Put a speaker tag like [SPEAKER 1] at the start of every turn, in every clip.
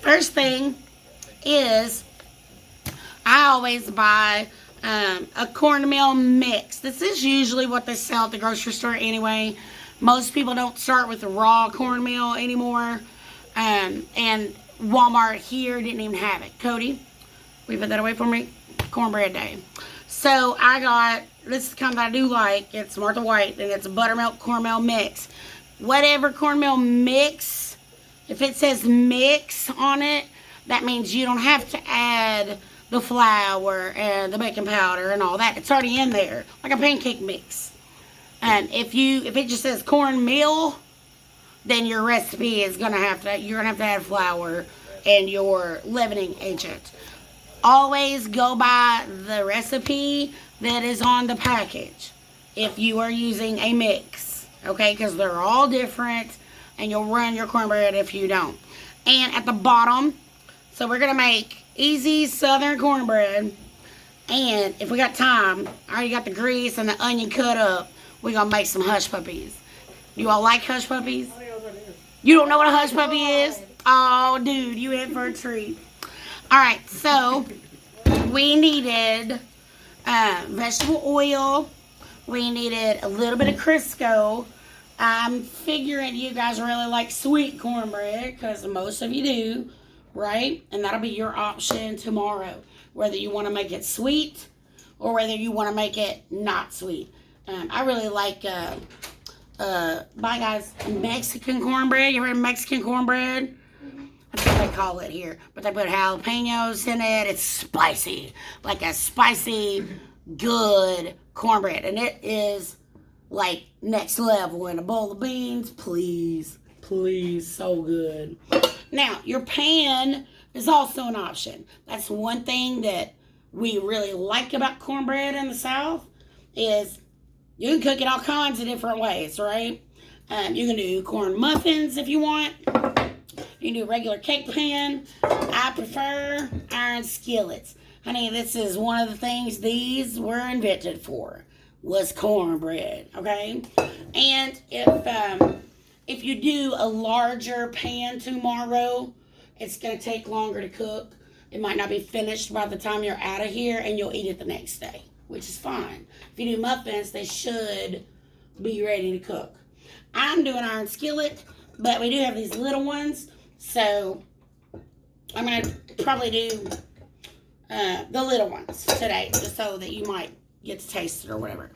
[SPEAKER 1] First thing is I always buy a cornmeal mix. This is usually what they sell at the grocery store anyway. Most people don't start with the raw cornmeal anymore. And Walmart here didn't even have it. Cody, will you put that away for me? Cornbread day. So I got, this is the kind that I do like. It's Martha White, and it's a buttermilk cornmeal mix. Whatever cornmeal mix, if it says mix on it, that means you don't have to add the flour and the baking powder and all that. It's already in there, like a pancake mix. And if it just says cornmeal, then your recipe is you're gonna have to add flour and your leavening agent. Always go by the recipe that is on the package if you are using a mix, okay? Because they're all different, and you'll run your cornbread if you don't. And at the bottom, so we're gonna make easy southern cornbread, and if we got time, I already got the grease and the onion cut up. We're gonna make some hush puppies. You all like hush puppies? You don't know what a hush puppy is? Oh, dude, you in for a treat. All right, so we needed vegetable oil. We needed a little bit of Crisco. I'm figuring you guys really like sweet cornbread because most of you do, right? And that'll be your option tomorrow, whether you want to make it sweet or whether you want to make it not sweet. I really like, bye guys, Mexican cornbread. You ever heard of Mexican cornbread? That's what they call it here. But they put jalapenos in it. It's spicy. Like a spicy, good cornbread. And it is like next level. In a bowl of beans, please, please, so good. Now, your pan is also an option. That's one thing that we really like about cornbread in the South is you can cook it all kinds of different ways, right? You can do corn muffins if you want. You can do a regular cake pan. I prefer iron skillets. Honey, this is one of the things these were invented for, was cornbread, okay? And if you do a larger pan tomorrow, it's going to take longer to cook. It might not be finished by the time you're out of here, and you'll eat it the next day, which is fine. If you do muffins, they should be ready to cook. I'm doing iron skillet, but we do have these little ones, so I'm going to probably do the little ones today, just so that you might get to taste it or whatever.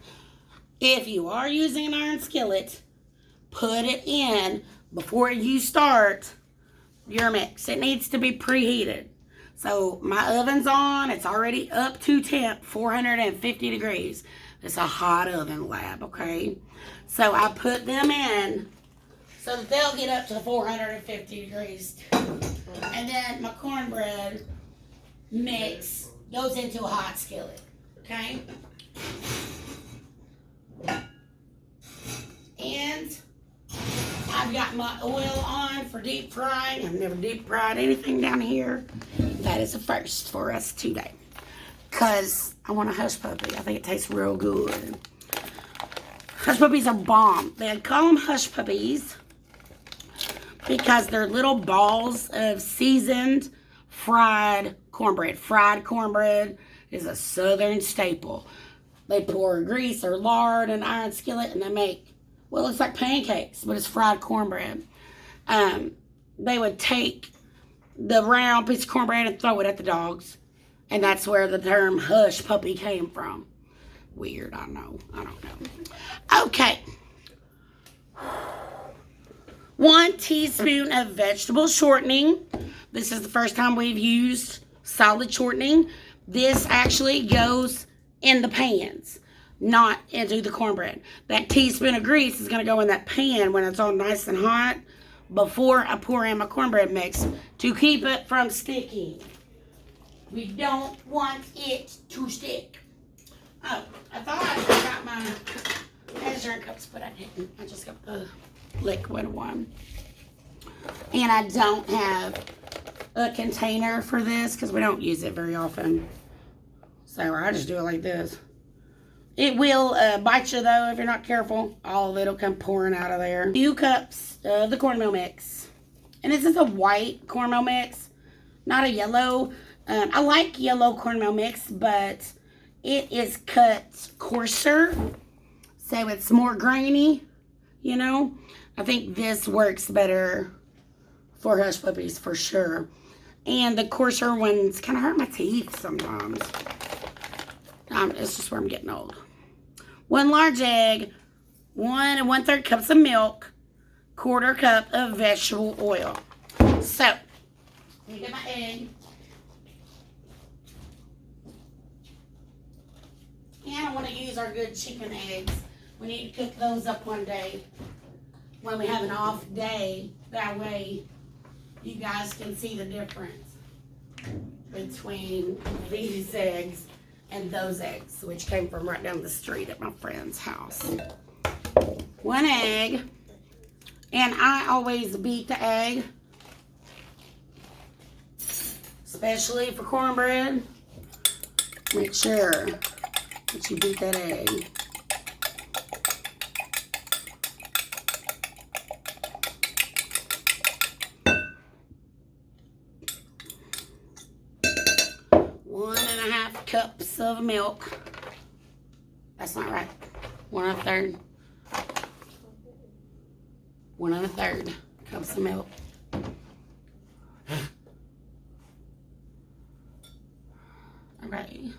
[SPEAKER 1] If you are using an iron skillet, put it in before you start your mix. It needs to be preheated. So my oven's on. It's already up to temp, 450 degrees. It's a hot oven lab, okay? So I put them in so that they'll get up to 450 degrees. And then my cornbread mix goes into a hot skillet, okay? And I've got my oil on for deep frying. I've never deep fried anything down here. That is a first for us today. Because I want a hush puppy. I think it tastes real good. Hush puppies are bomb. They call them hush puppies because they're little balls of seasoned fried cornbread. Fried cornbread is a southern staple. They pour grease or lard in an iron skillet and they make, well, it's like pancakes, but it's fried cornbread. They would take the round piece of cornbread and throw it at the dogs. And that's where the term hush puppy came from. Weird, I know. I don't know. Okay. 1 teaspoon of vegetable shortening. This is the first time we've used solid shortening. This actually goes in the pans, not into the cornbread. That teaspoon of grease is going to go in that pan when it's all nice and hot before I pour in my cornbread mix to keep it from sticking. We don't want it to stick. Oh, I thought I got my measuring cups, but I didn't. I just got the liquid one. And I don't have a container for this because we don't use it very often. So I just do it like this. It will bite you though if you're not careful. All of it will come pouring out of there. 2 cups of the cornmeal mix. And this is a white cornmeal mix. not a yellow. I like yellow cornmeal mix, but it is cut coarser, so it's more grainy, you know. I think this works better for hush puppies for sure. And the coarser ones kind of hurt my teeth sometimes. It's just where I'm getting old. 1 large egg, 1 1/3 cups of milk, 1/4 cup of vegetable oil. So, let me get my egg. And I want to use our good chicken eggs. We need to cook those up one day when we have an off day. That way you guys can see the difference between these eggs and those eggs, which came from right down the street at my friend's house. 1 egg. And I always beat the egg, especially for cornbread. Make sure that you beat that egg. One and a half cups of milk. That's not right. 1 1/3. 1 1/3 cups of milk. Okay.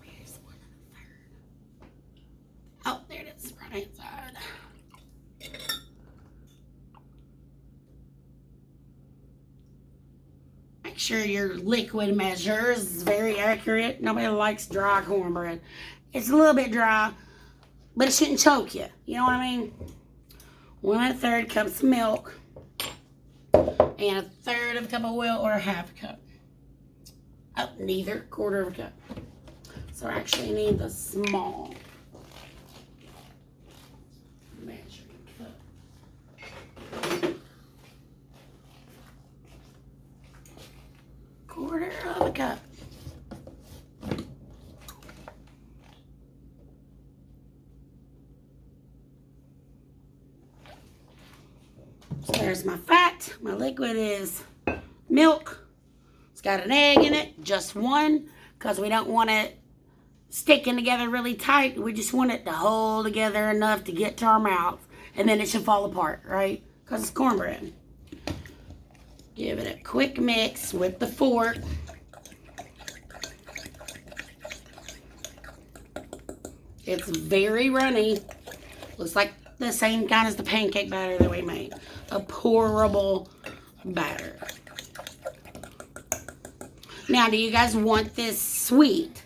[SPEAKER 1] Where's 1 1/3? Oh, there it is, right inside. Make sure your liquid measure is very accurate. Nobody likes dry cornbread. It's a little bit dry, but it shouldn't choke you. You know what I mean? 1 1/3 cups of milk and 1/3 of a cup of oil or a 1/2 cup. Oh, neither. 1/4 of a cup. So I actually need the small measuring cup. 1/4 of a cup. So there's my fat. My liquid is milk. It's got an egg in it, just 1, because we don't want it sticking together really tight. We just want it to hold together enough to get to our mouth, and then it should fall apart, right? Because it's cornbread. Give it a quick mix with the fork. It's very runny. Looks like the same kind as the pancake batter that we made. A pourable batter. Now, do you guys want this sweet?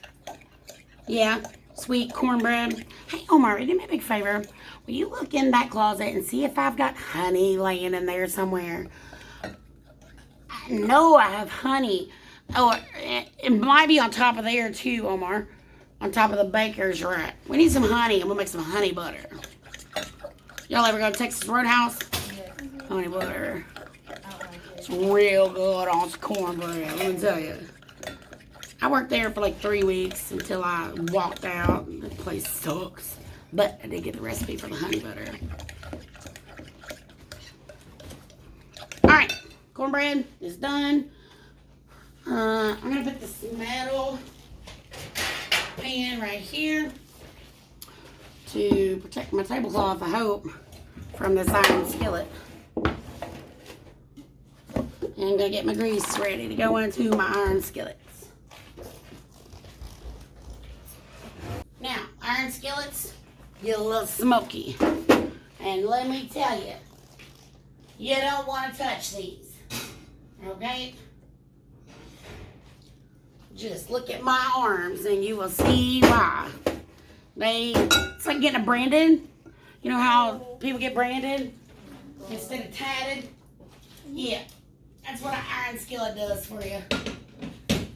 [SPEAKER 1] Yeah, sweet cornbread. Hey, Omar, do me a big favor. Will you look in that closet and see if I've got honey laying in there somewhere? I know I have honey. Oh, it might be on top of there too, Omar. On top of the baker's rack. We need some honey, and we'll make some honey butter. Y'all ever go to Texas Roadhouse? Yeah. Honey butter. It's real good on cornbread, let me tell you. I worked there for like 3 weeks until I walked out. The place sucks. But I did get the recipe for the honey butter. Alright, cornbread is done. I'm going to put this metal pan right here to protect my tablecloth, I hope, from this iron skillet. And I'm going to get my grease ready to go into my iron skillets. Now, iron skillets get a little smoky. And let me tell you, you don't want to touch these. Okay? Just look at my arms and you will see why. It's like getting a branded. You know how people get branded instead of tatted? Yeah. That's what an iron skillet does for you.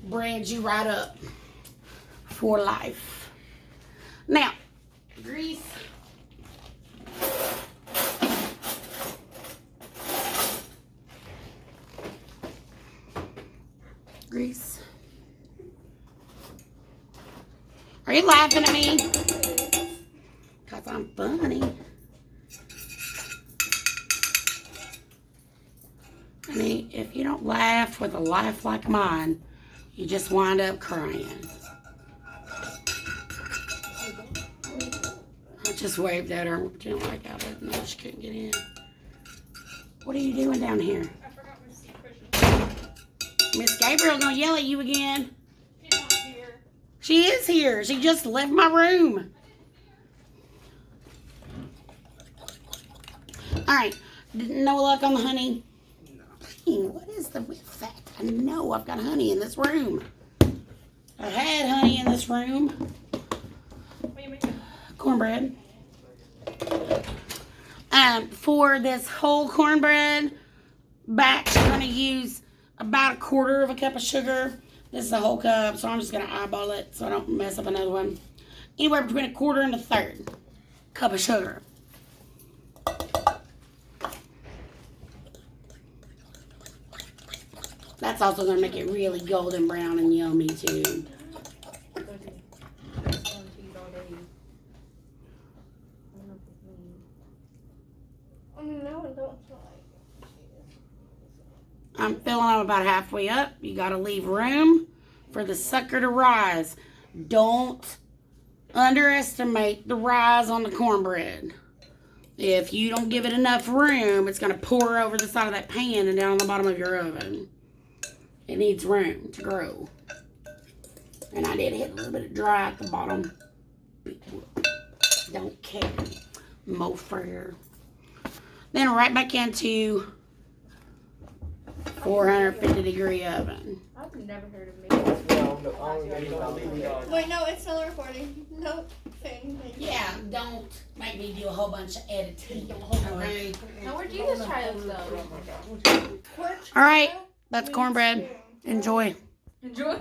[SPEAKER 1] Brands you right up for life. Now, grease. Grease. Are you laughing at me? Because I'm funny. Honey, if you don't laugh with a laugh like mine, you just wind up crying. I just waved at her. Didn't like how that. No, she couldn't get in. What are you doing down here?
[SPEAKER 2] I forgot my seat cushion.
[SPEAKER 1] Miss Gabriel's gonna yell at you again.
[SPEAKER 2] She's not here.
[SPEAKER 1] She is here. She just left my room. All right. No luck on the honey. No. What is the with that? I know I've got honey in this room. I had honey in this room.
[SPEAKER 2] What are you making?
[SPEAKER 1] Cornbread. For this whole cornbread batch, I'm going to use about 1/4 cup of sugar. This is a whole cup, so I'm just going to eyeball it so I don't mess up another one. Anywhere between 1/4 and 1/3 cup of sugar. That's also going to make it really golden brown and yummy too. I'm filling them about halfway up. You got to leave room for the sucker to rise. Don't underestimate the rise on the cornbread. If you don't give it enough room, it's going to pour over the side of that pan and down on the bottom of your oven. It needs room to grow. And I did hit a little bit of dry at the bottom. Don't care. More fair. Then right back into 450-degree oven.
[SPEAKER 2] I've never heard of me.
[SPEAKER 3] Wait, no, it's still recording. No thing.
[SPEAKER 1] Yeah, don't make me do a whole bunch of editing. Okay.
[SPEAKER 2] Now, where'd you guys try those though?
[SPEAKER 1] All right, that's cornbread. Enjoy.
[SPEAKER 2] Enjoy.